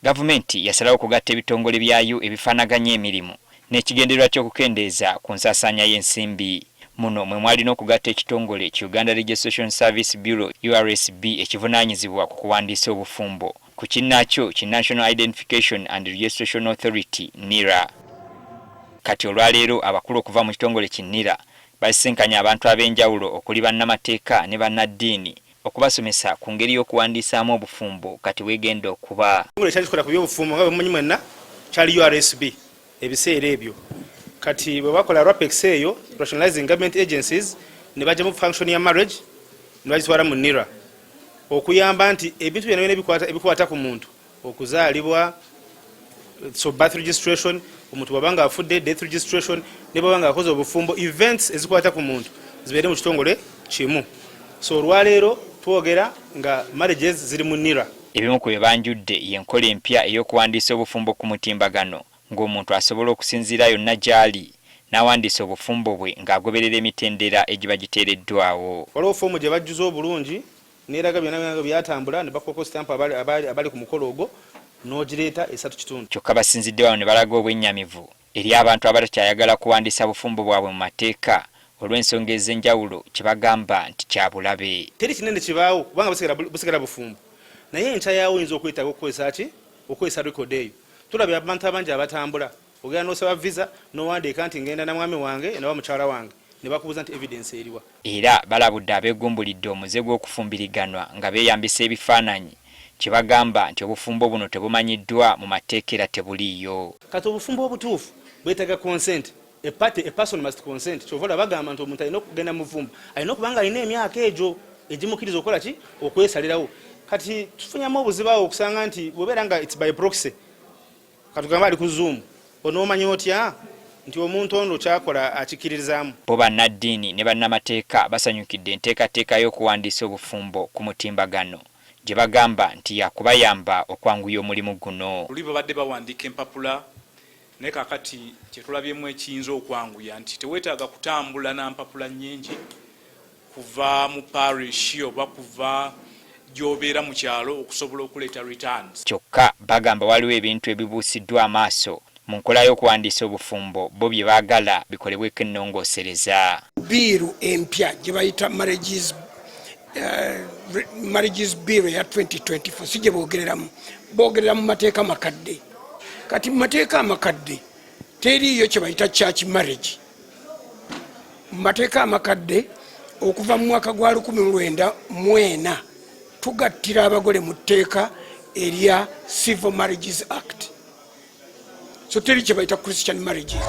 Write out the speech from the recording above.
Gavumenti yasalawo okugatta ebitongole byayo ebifaanaganya emirimu n'ekigendererwa ky'okukendeeza ku nsaasaanya y'ensimbi. Muno mwe mwalina okugatta ekitongole ki Uganda Registration Service Bureau URSB ekivunaanyizibwa ku kuwandiisa obufumbo, ku kinnaakyo ki National Identification and Registration Authority NIRA. Kati olwaleero abakulu okuva mu kitongole ki NIRA basisinkanya abantu ab'enjawulo okuli bannamateeka ne bannaddiini okubasomesa ku ngeri y'okuwandiisaamu obufumbo kati weegenda okuba. Ekitongole kyakikola ku by'obufumbo nga bwe mumanyi mwenna kyali URSB ebiseera ebyo. Kati bwe bakola RAPEX eyo, Rationalizing Government Agencies, ne bajja mu function ya marriage ne bagitwala mu NIRA okuyamba nti ebintu byonna ebikwata ku muntu okuzaalibwa, so birth registration, omuntu bw'abanga afudde, death registration, ne bw'abanga akoze obufumbo, events ezikwata ku muntu zibeere mu kitongole kimu. So olwaleero twogera nga marriages ziri mu NIRA. Ebimu ku bye banjudde y'enkola empya ey'okuwandiisa obufumbo ku mutimbagano ng'omuntu asobola okusinziira yonna gy'ali n'awandiisa obufumbo bwe ng'agoberera emitendera egiba giteereddwawo. Waliwo foomu gye bajjuza obulungi n'eraga byonna byatambula ne bakuwako sitampu abali ku mukolo ogwo n'ogireeta 3/4. Kyokka basinziddewawo ne balaga obwennyamivu eri abantu abatakyayagala kuwandiisa bufumbo bwabwe mu mateeka olw'ensonga ez'enjawulo kye bagamba nti kya bulabe. Teri kinene kibaawo kubanga busigala bufumbo, naye enkya yaawo oyinza okwetaaga okukozesa rekodi eyo. Tulabye abantu abangi abatambula ogenda n'osaba visa n'owandiika nti ngenda na mwami wange nawa mukyala wange ne bakubuuza nti evidence eriwa. Era balabudde abeegumbulidde omuze gw'okufumbiriganwa nga beeyambisa ebifaananyi kye bagamba nti obufumbo buno tebumanyiddwa mu mateeka era tebuliiyo. Kati obufumbo obutuufu bwetaaga consent. A person must consent. Kyovola bagamba nti omuntu alina okugenda mu vumba alina okuba nga alina emyaka egyo egimukkiriza okukola ki okwesalirawo. Kati tufunyamu obuzibu awo okusanga nti bwebeera nga it's by proxy, katugamba ali ku Zoom, onoomanya otya nti omuntu ono kyakola akikiririzaamu. Bo bannaddiini ne bannamateeka basanyukidde enteekateeka y'okuwandiisa obufumbo ku mutimbagano gye bagamba nti yakubayamba okwanguya omulimu guno. Luli babadde bawandiika empapula naye kakati kyetulabyemu ekiyinza okwanguya nti teweetaaga kutambula na mpapula nnyingi kuva mu parish oba kuva gy'obeera mu kyalo okusobola okuleeta returns. Kyokka bagamba waliwo ebintu ebibuusiddwa amaaso mu nkola y'okuwandiisa obufumbo bo bye baagala bikolebweko ennongoosereza. Biiru empya gye bayita marriages bill ya 2024 si gye boogerera mu mateeka makadde. Kati mu mateeka amakadde teriiyo kye bayita church marriage. Mu mateeka amakadde okuva mu mwaka gwa 1904 tugattira abagole mu tteeka erya Civil Marriages Act. So teri kye bayita Christian marriages.